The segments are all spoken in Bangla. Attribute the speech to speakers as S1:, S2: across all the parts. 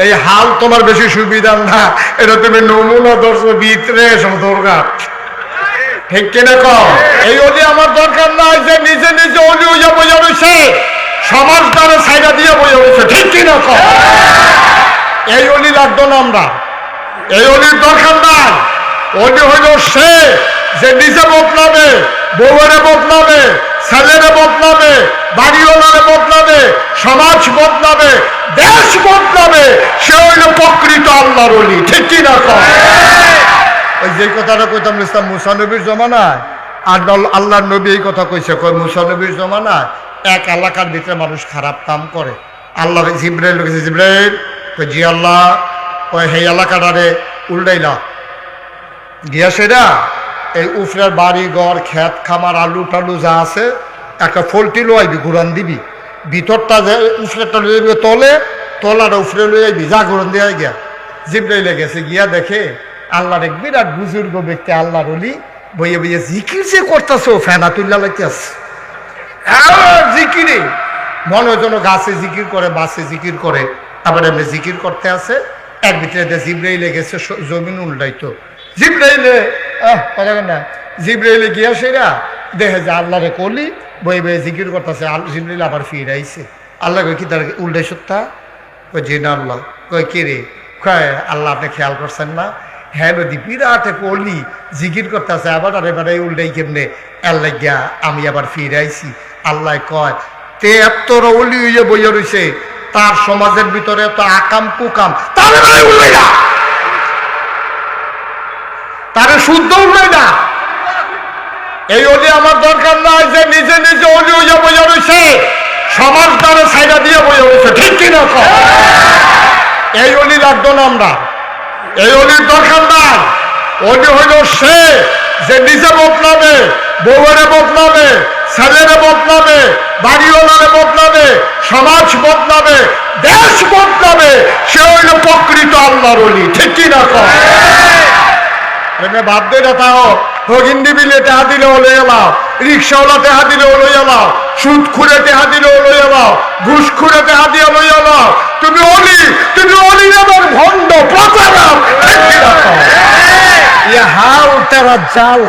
S1: এই হাল তোমার বেশি সুবিধা না, এটা তুমি নমুনা দর্শ ভিতরে দরকার, ঠিক কিনা কম? এই অলি আমার দরকার নাই যে নিজে নিজে অলি হইয়া বইয়া রয়েছে, সমাজ দ্বারা সাইডা দিয়ে বইয়া রয়েছে, ঠিক কিনা কম? এই অলি লাগতো না আমরা, এই অলির দরকার নাই। অলি হইল সে যে নিজে বদলাবে, বউয়েরে বদলাবে, ছেলেরে বদলাবে, বাড়িওয়ালারে বদলাবে, সমাজ বদলাবে, দেশ বদলাবে, সে হইল প্রকৃত আল্লাহর অলি, ঠিক কিনা কম? ওই যে কথাটা কইতাম ইসলাম মুসা নবীর জমানায়, আর আল্লাহর নবী এই কথা কইছে, কই মুসা নবীর জমানায় এক এলাকার ভিতরে মানুষ খারাপ কাম করে। আল্লাহ জিব্রাইল কইছে, জিব্রাইল কই জি আল্লাহ, ওই সেই এলাকাটারে উল্টাইলা গিয়া সেটা এই উফরের বাড়ি ঘর খেত খামার আলু টালু যা আছে একটা ফলটি লোয়াইবি, ঘুরান দিবি, ভিতরটা যে উফরেরটা লয়ে যাবি তলে, তলাটা উফরে লয়ে যাবি, যা ঘুরান দিয়ে গিয়া। জিব্রাইলে গেছে, গিয়া দেখে আল্লাহর এক বিরাট বুজুর্গ ব্যক্তি আল্লাহর অলি বইয়ে বইয়ে জিকির যে করতেছ, ফেনা তুল্লা লাগতেছে জিকিরে, মনে হয় যেন গাছে জিকির করে, বাসে জিকির করে, আবার এমনি জিকির করতে আছে। এর ভিতরে জিব্রাইলে গেছে জমিন উল্টাইতো। জিব্রাইলে না, জিব্রাইলে গিয়া সেরা দেখে যে আল্লাহরে কলি বই বইয়ে জিকির করতেছে। জিব্রাইল আবার ফিরে আইছে। আল্লাহ কই কি তার উল্টাই সত্তা? কই জি না আল্লাহ। কই কে রে? কয় আল্লাহ আপনি খেয়াল করছেন না, হ্যাঁ নদী বিরাট কলি জিকির করতেছে, আবার আর এবারে উল্টাই কেমনে? আল্লাহ গিয়া আমি আবার ফিরে আইছি। আল্লাহ কয় তে এত অলি হইয়া বইয়া রয়েছে, তার সমাজের ভিতরে এত আকাম কুকাম, তারে শুদ্ধ উল্টাই না। এই অলি আমার দরকার নাই যে নিজে নিজে অলি হইয়া বইয়া রয়েছে, সমাজ দ্বারা সাইডা দিয়ে বইয়া রয়েছে, ঠিক কিনা? এই অলি লাগতো না আমরা, এই অলির দরকার নাই। অলি হইল সে যে নিজে বদলাবে, বউয়েরে বদলাবে, ছেলেরে বদলাবে, বাড়িওয়ালারে বদলাবে, সমাজ বদলাবে, দেশ বদলাবে, সে হইল প্রকৃত আল্লাহর অলি, ঠিক কিনা? ভাব দে না তাও হগিন্দি বিলে টেহা দিলে লই এলাও, রিক্সাওয়ালা টেহা দিলে লই এলাও, সুদ খুঁড়ে টেহা দিলে লই এলাও, ঘুষ খুঁড়ে টেহা দিয়ে লই এলাও, তুমি অলি, তুমি অলি আমার ভণ্ড প্রতারক, ঠিক কিনা? ইয়ে হাল তেরা জাল।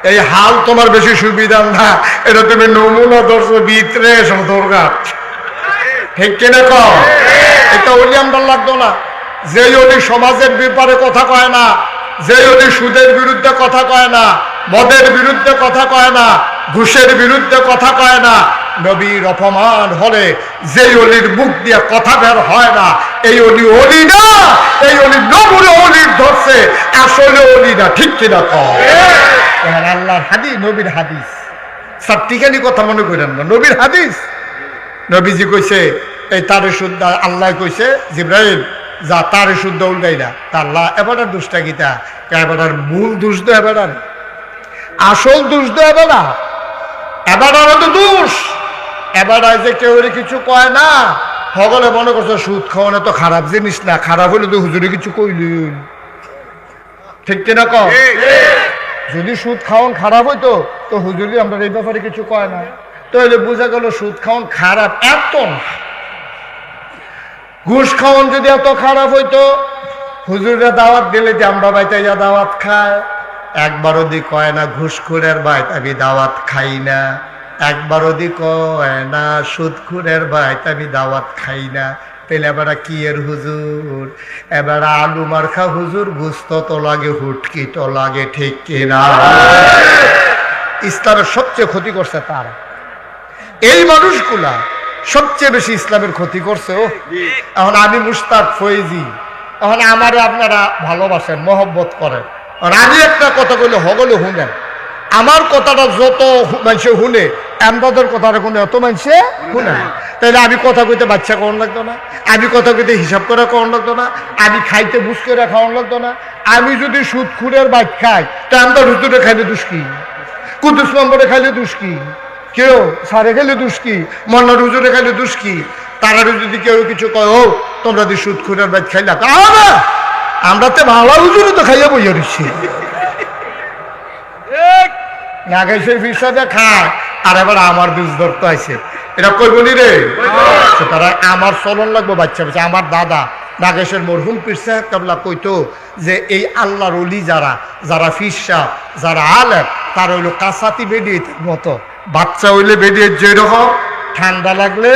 S1: এই হাল তোমার বেশি সুবিধা না, এটা তুমি নমুনা দর্শ ভিতরে দরকার, ঠিক কিনা? কম এটা অলি আমরা লাগতো না। যে অলি সমাজের ব্যাপারে কথা কয় না, যে অলি সুদের বিরুদ্ধে কথা কয় না, মদের বিরুদ্ধে কথা কয় না, ঘুষের বিরুদ্ধে কথা কয় না, নবীর অপমান হলে যে অলির মুখ দিয়ে কথা বের হয় না, এই অলি অলি না, এই অলি নবুরে অলির ধরছে, আসলে অলি না, ঠিক কিনা? আল্লাহর হাদিস, নবীর হাদিস, সাত্তিখানি কথা মনে করেন না, নবীর হাদিস। নবীজি কইছে এই তারে শুদ্ধ, আল্লাহ কইছে জিব্রাইল যা তারে শুদ্ধ উল্টাই না। তা আল্লাহ এবার দুষ্টা গীতা, এবার মূল দোষ দো, এবার আসল দোষ দো, এবার তো দোষ। এবার যে কেউ কিছু কয় না, সকলে মনে করছে সুদ খাওয়ানো তো খারাপ জিনিস না, খারাপ হলে তো হুজুরে কিছু কইল, ঠিক কিনা? কম যদি সুদ খাওয়ান খারাপ হইতো তো হুজুরি আমরা এই ব্যাপারে কিছু কয় না, তাহলে বোঝা গেল সুদ খাওয়ান খারাপ এত না। ঘুষ খাওয়ান যদি এত খারাপ হইতো, হুজুরে দাওয়াত দিলে যে আমরা বাইতে যা দাওয়াত খায়, একবারও দি কয় না ঘুষখোরের বাইত আমি দাওয়াত খাই না, একবারও দি কয় না সুদখোরের বাইত আমি দাওয়াত খাই না। তাহলে এবার কি এর হুজুর? এবার আলু মার্খা হুজুর, গুস্ত তো লাগে, হুটকি তো লাগে, ঠিক কিনা? ইসলামের সবচেয়ে ক্ষতি করছে তারা, এই মানুষগুলা সবচেয়ে বেশি ইসলামের ক্ষতি করছে। ও এখন আমি মুস্তাক ফয়েজি, এখন আমারে আপনারা ভালোবাসেন, মহব্বত করেন, আর আমি একটা কথা কইলে হগলে শুনেন, আমার কথাটা যত মানুষে শুনে, আমাদের কথাটা কোনো এত মানুষে শুনে, তাইলে আমি কথা কইতে বাচ্চা কখন লাগতো না, আমি কথা কইতে হিসাব করে কখন লাগতো না, আমি খাইতে বুঝ করে খাওয়ান লাগতো না। আমি যদি সুদ খুঁড়ের বাইক খাই, তা আমরা হুজুরে খাইলে দুষ্কি, কুদ্দুস নম্বরে খাইলে দুষ্কি, কেউ সারে খাইলে দুষ্কি, মন্নার হুজুরে খাইলে দুষ্কি। তারা যদি কেউ কিছু কয়, ও তোমরা যদি সুদ খুঁড়ের বাইক খাইলা, আমরা তো ভালো হুজুরে তো খাইয়া বইয়া দিচ্ছি, না খাইছে ফিসাদে খায়। আর এবার আমার দুষ ধরতে আছে, এটা কইবনি রে তারা আমার চলন লাগবো বাচ্চা বাচ্চা। আমার দাদা নাগেশের মরহুম পীর সাহেব কাবলা কইতো যে এই আল্লাহর ওলি যারা যারা ফিরসা যারা আলেম তার হইলো কাসাতি বেডির মতো। বাচ্চা হইলে বেডির যেরকম ঠান্ডা লাগলে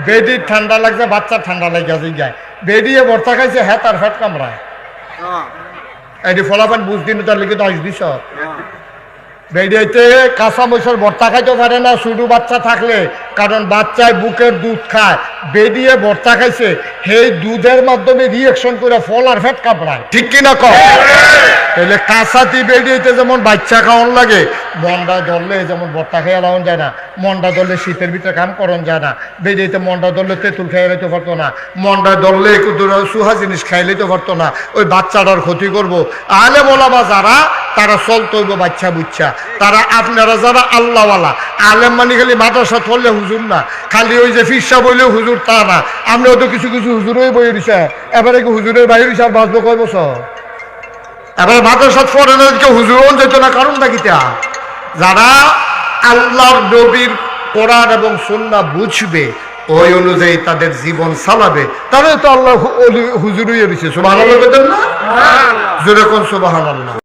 S1: বেডির ঠান্ডা লাগছে বাচ্চা ঠান্ডা লাগে যায় বেডিয়ে ভর্তা খাইছে হ্যাঁ তার ফ্যাট কামড়ায় এটি ফলাফল বুঝদিন তার লিখে তো আসবি সব বেডিয়েতে কাঁচা মশার ভর্তা খাইতে পারে না শুধু বাচ্চা থাকলে, কারণ বাচ্চায় বুকের দুধ খায়, বেডিয়ে ভর্তা খাইছে সেই দুধের মাধ্যমে রিয়েকশন করে ফল আর ফ্যাট কামড়ায়, ঠিক কিনা কম? তাহলে কাঁচাতি বেডিয়েতে যেমন বাচ্চা খাওয়ান লাগে, মন্ডা ধরলে যেমন ভর্তা খাইয়া লাগানো যায় না, মন্ডা ধরলে শীতের ভিতরে কাম করানো যায় না, বেডিয়েতে মন্ডা ধরলে তেঁতুল খাইয়া লাইতে পারতো না, মন্ডা ধরলে একটু সুহা জিনিস খাই লাইতে পারতো না, ওই বাচ্চাটার ক্ষতি করবো। আলে বলাবা যারা তারা চলতে হইব বাচ্চা বুচ্চা, তারা আপনারা যারা আল্লাহওয়ালা আলেম মানে খালি মাদ্রাসা ধরলে হুজুর না, খালি ওই যে ফিরসা বইলে হুজুর তা না। আমরাও তো কিছু কিছু হুজুরই বই দিছে, এবারে কি হুজুরের বাইরে দিছে আর বাঁচবো কয় বছর? এবারে মাদ্রাসা পড়ে না কেউ হুজুর যেত না, কারণটা কিটা? যারা আল্লাহর নবীর কোরআন এবং সুন্নাহ বুঝবে, ওই অনুযায়ী তাদের জীবন চালাবে, তাহলে তো আল্লাহ হুজুরই দিছে। সুবহানাল্লাহ বলেন না? জোরে কোন সুবহানাল্লাহ।